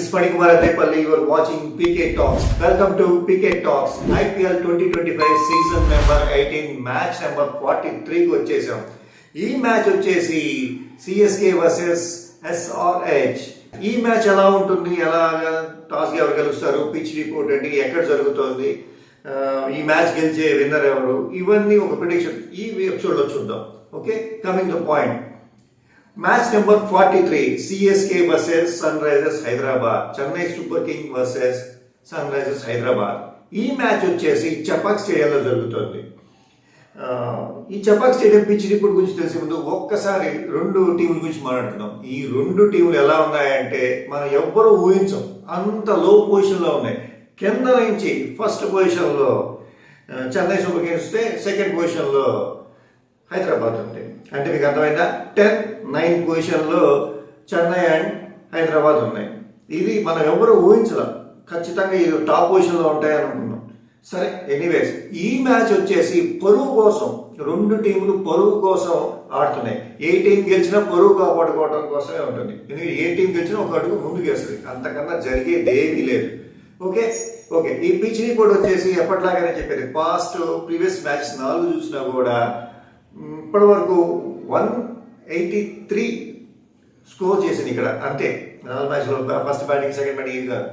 is Panikumar Adepalli. You are watching PK Talks. Welcome to PK Talks. IPL 2025 season number 18 match number 43కి వచ్చేసాం. ఈ match వచ్చేసి CSK versus SRH. ఈ match ఎలా ఉంటుంది, ఎలాగా టాస్ ఎవరు గెలుస్తారు, పిచ్ రిపోర్ట్ ఏంటి, ఎక్కడ జరుగుతోంది, ఈ మ్యాచ్ గెలిచే విన్నర్ ఎవరు, ఇవన్నీ ఒక ప్రిడిక్షన్ ఈ ఎపిసోడ్లో చూద్దాం. Okay, coming the point. Match number 43 CSK versus Sunrisers Hyderabad, Chennai Super King versus Sunrisers Hyderabad. ఈ మ్యాచ్ వచ్చేసి చపాక్ స్టేడియంలో జరుగుతుంది. ఈ చపాక్ స్టేడియం పిచ్ రిపోర్ట్ గురించి తెలిసే ముందు ఒక్కసారి రెండు టీముల గురించి మాట్లాడుతున్నాం. ఈ రెండు టీములు ఎలా ఉన్నాయంటే మనం ఎవ్వరూ ఊహించం, అంత లో పొజిషన్లో ఉన్నాయి. కింద నుంచి ఫస్ట్ పొజిషన్లో చెన్నై సూపర్ కింగ్స్ వస్తే సెకండ్ పొజిషన్లో హైదరాబాద్ ఉంది. అంటే మీకు అర్థమైందా? 10-9 పొజిషన్లో చెన్నై అండ్ హైదరాబాద్ ఉన్నాయి. ఇది మనం ఎవరు ఊహించలేం, ఖచ్చితంగా ఇది టాప్ పొజిషన్లో ఉంటాయని అనుకున్నాం. సరే, ఎనీవేస్ ఈ మ్యాచ్ వచ్చేసి పరువు కోసం, రెండు టీములు పరువు కోసం ఆడుతున్నాయి. ఏ టీం గెలిచినా పరువు కాపాడుకోవడం కోసమే ఉంటుంది. ఎందుకంటే ఏ టీం గెలిచినా ఒక అడుగు ముందుకు వేస్తుంది, అంతకన్నా జరిగేది ఏమీ లేదు. ఓకే, ఈ పిచ్ రిపోర్ట్ వచ్చేసి ఎప్పటిలాగానే చెప్పేది. ప్రీవియస్ మ్యాచ్ 4 చూసినా కూడా ఇప్పటి వరకు 183 స్కోర్ చేసింది ఇక్కడ. అంతే 4 మ్యాచ్లో ఫస్ట్ బ్యాటింగ్, సెకండ్ బ్యాటింగ్ కాదు.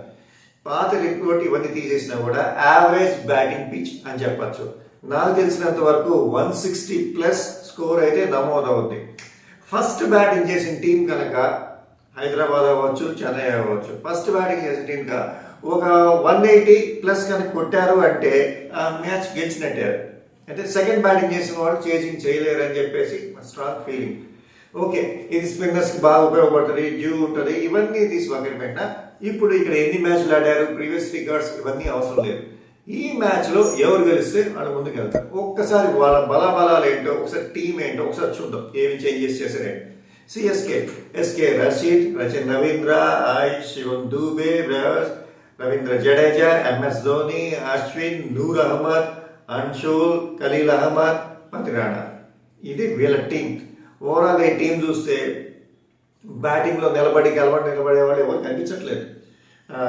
పాత రిపోర్ట్ ఇవన్నీ తీసేసినా కూడా యావరేజ్ బ్యాటింగ్ పిచ్ అని చెప్పచ్చు. నాకు తెలిసినంత వరకు 160+ స్కోర్ అయితే నమోదవుద్ది. ఫస్ట్ బ్యాటింగ్ చేసిన టీం కనుక హైదరాబాద్ అవ్వచ్చు, చెన్నై అవ్వచ్చు, ఫస్ట్ బ్యాటింగ్ చేసిన టీం ఒక 180+ కనుక కొట్టారు అంటే ఆ మ్యాచ్ గెలిచినట్టే. అంటే సెకండ్ బ్యాటింగ్ చేసిన వాళ్ళు చేజింగ్ చేయలేరు అని చెప్పేసి స్ట్రాంగ్ ఫీలింగ్. ఓకే, ఇది స్పిన్నర్స్కి బాగా ఉపయోగపడుతుంది, డ్యూ ఉంటుంది, ఇవన్నీ తీసి పక్కన పెట్టినా ఇప్పుడు ఇక్కడ ఎన్ని మ్యాచ్లు ఆడారు, ప్రీవియస్ రికార్డ్స్ ఇవన్నీ అవసరం లేదు. ఈ మ్యాచ్లో ఎవరు గెలిస్తే వాళ్ళు ముందుకు వెళ్తారు. ఒక్కసారి వాళ్ళ బలాబలాలు ఏంటో, ఒకసారి టీం ఏంటో ఒకసారి చూద్దాం. ఏమి చేంజెస్ చేశారండి. SK Rasheed, Rachin Ravindra, Shivam Dube, Ravindra Jadeja, MS Dhoni, Ashwin, Noor Ahmad, Anshul, Khaleel Ahmed, Pathirana. ఇది వీళ్ళ టీం. ఓవరాల్ ఈ టీం చూస్తే బ్యాటింగ్లో నిలబడే వాళ్ళు ఎవరు కనిపించట్లేదు.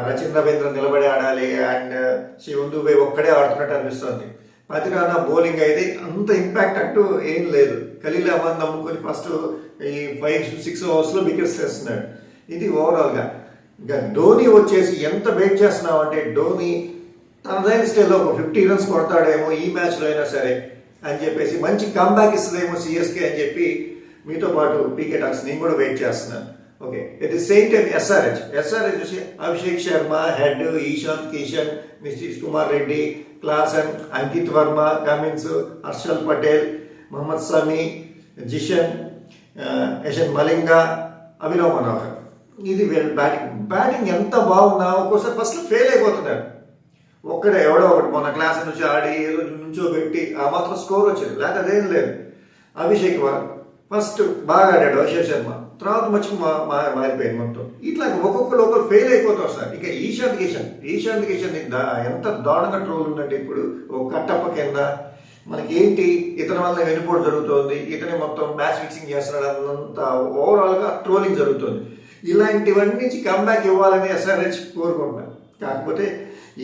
రచిన్ రవీంద్ర నిలబడి ఆడాలి అండ్ శివన్ దూబే ఒక్కడే ఆడుతున్నట్టు అనిపిస్తుంది. పతిరాణా బౌలింగ్ అయితే అంత ఇంపాక్ట్ అంటూ ఏం లేదు. ఖలీల్ అహ్మద్ నమ్ముకొని ఫస్ట్ ఈ 5-6 ఓవర్స్లో వికెట్స్ చేస్తున్నాడు. ఇది ఓవరాల్గా. ఇంకా ధోని వచ్చేసి ఎంత వెయిట్ చేస్తున్నావు అంటే, ధోని తనదైన స్టైల్లో ఒక 50 రన్స్ కొడతాడేమో ఈ మ్యాచ్లో అయినా సరే అని చెప్పేసి, మంచి కంబ్యాక్ ఇస్తుందేమో సిఎస్కే అని చెప్పి మీతో పాటు పీకే టాక్స్ నేను కూడా వెయిట్ చేస్తున్నాను. Okay, at the same time SRH చూసి Abhishek Sharma Head, Ishan Kishan, Nitish Kumar Reddy, Klaasen, Ankit Verma, Cummins, Harshal Patel, Mohammed Shami, Zeeshan, Eshan Malinga, Abhinav Manohar. ఇది వీళ్ళ బ్యాటింగ్ ఎంత బాగున్నా ఒక్కోసారి ఫస్ట్ ఫెయిల్ అయిపోతున్నారు. ఒక్కడే ఎవడో ఒకటి మొన్న క్లాస్ నుంచి ఆడి ఏదో నుంచో పెట్టి ఆ మాత్రం స్కోర్ వచ్చింది, లేకపోతే అదేం లేదు. అభిషేక్ ఫస్ట్ బాగా ఆడాడు, అభిషేక్ శర్మ తర్వాత మంచి మారిపోయింది మొత్తం. ఇట్లా ఒక్కొక్కరు ఫెయిల్ అయిపోతారు సార్. ఇక ఈశాంత్ కిషన్ ఎంత దారుణంగా ట్రోల్ ఉందంటే ఇప్పుడు ఒక కట్టప్ప కింద మనకి ఏంటి, ఇతని వల్ల వెనుపోటు జరుగుతుంది, ఇతనే మొత్తం మ్యాచ్ ఫిక్సింగ్ చేస్తున్నాడు అన్నంత ఓవరాల్గా ట్రోలింగ్ జరుగుతుంది. ఇలాంటివన్నీ నుంచి కంబ్యాక్ ఇవ్వాలని ఎస్ఆర్హెచ్ కోరుకుంటున్నాను. కాకపోతే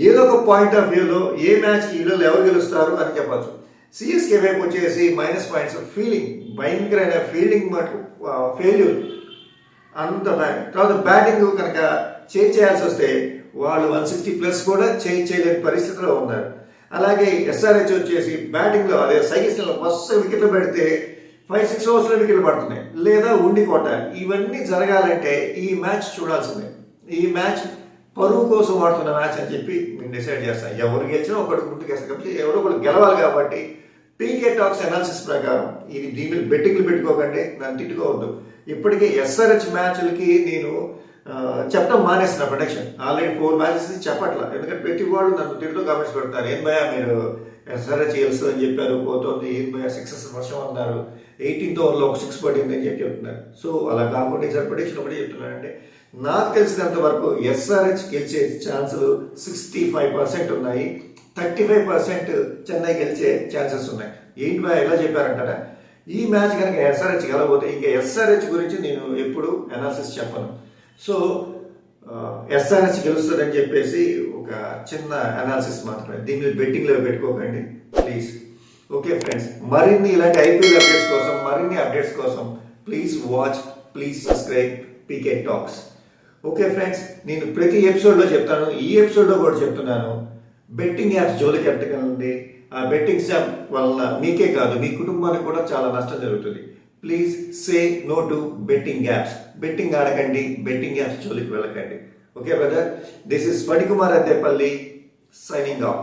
ఏదో ఒక పాయింట్ ఆఫ్ వ్యూలో ఏ మ్యాచ్ వీళ్ళు ఎవరు గెలుస్తారు అని చెప్పచ్చు. సిఎస్కే వైపు వచ్చేసి -పాయింట్స్, ఫీలింగ్ భయంకరమైన ఫీల్డింగ్ మటుకు ఫెయిల్యూర్ అంత. తర్వాత బ్యాటింగ్ కనుక చేయాల్సి వస్తే వాళ్ళు 160+ కూడా చేయలేని పరిస్థితిలో ఉన్నారు. అలాగే ఎస్ఆర్హెచ్ వచ్చేసి బ్యాటింగ్లో అదే సైకిస్లో ఫస్ట్ వికెట్లు పెడితే 5-6 ఓవర్స్లో వికెట్లు పడుతున్నాయి, లేదా ఉండి కొట్టాలి. ఇవన్నీ జరగాలంటే ఈ మ్యాచ్ చూడాల్సిందే. ఈ మ్యాచ్ పరువు కోసం ఆడుతున్న మ్యాచ్ అని చెప్పి నేను డిసైడ్ చేస్తాను. ఎవరు గెలిచినా ఒకటి ముందుకేస్తారు కాబట్టి ఎవరో ఒకటి గెలవాలి. కాబట్టి పీకే టాక్స్ అనాలిసిస్ ప్రకారం ఇది దీని బెట్టింగ్లు పెట్టుకోకండి, నన్ను తిట్టుకోవద్దు. ఇప్పటికే ఎస్ఆర్హెచ్ మ్యాచ్లకి నేను చెప్పడం మానేసిన ప్రొడక్షన్. ఆల్రెడీ 4 మ్యాచెస్ చెప్పట్లా, ఎందుకంటే ప్రతి వాళ్ళు నన్ను తిడుతూ కామెంట్స్ పెడతారు. ఏం భయ మీరు ఎస్ఆర్హెచ్ గెలుస్తుందని చెప్పారు, పోతుంది, ఏం భయ 6 వర్షం అన్నారు, 18th ఓవర్లో ఒక 6 పడింది అని చెప్తున్నారు. సో అలా కాకుండా ఈసారి ప్రొడక్షన్ ఒకటి చెప్తున్నానంటే, నాకు తెలిసినంత వరకు ఎస్ఆర్హెచ్ గెలిచే ఛాన్సులు 65% ఉన్నాయి, 35% చెన్నై గెలిచే ఛాన్సెస్ ఉన్నాయి. ఏంటి భయ ఎలా చెప్పారంటారా? ఈ మ్యాచ్ కనుక ఎస్ఆర్హెచ్ గెలవబోతే ఇంకా ఎస్ఆర్హెచ్ గురించి నేను ఎప్పుడు అనాలిసిస్ చెప్పను. సో ఎస్ఆర్ఎస్ గెలుస్తుందని చెప్పేసి ఒక చిన్న అనాలిసిస్ మాత్రమే. దీన్ని బెట్టింగ్లో పెట్టుకోకండి ప్లీజ్. ఓకే ఫ్రెండ్స్, మరిన్ని ఇలాంటి ఐపీఎల్ అప్డేట్స్ కోసం, మరిన్ని అప్డేట్స్ కోసం please watch, please subscribe PK talks. Okay friends, నేను ప్రతి ఎపిసోడ్లో చెప్తాను, ఈ ఎపిసోడ్లో కూడా చెప్తున్నాను, బెట్టింగ్ యాప్స్ జోలికి ఎట్టకండి. ఆ బెట్టింగ్ యాప్ వలన మీకే కాదు మీ కుటుంబానికి కూడా చాలా నష్టం జరుగుతుంది. Please say no to betting apps. Betting ఆడకండి, బెట్టింగ్ యాప్స్ జోలికి వెళ్ళకండి. Okay brother, this is Padikumaar Addepalli signing off.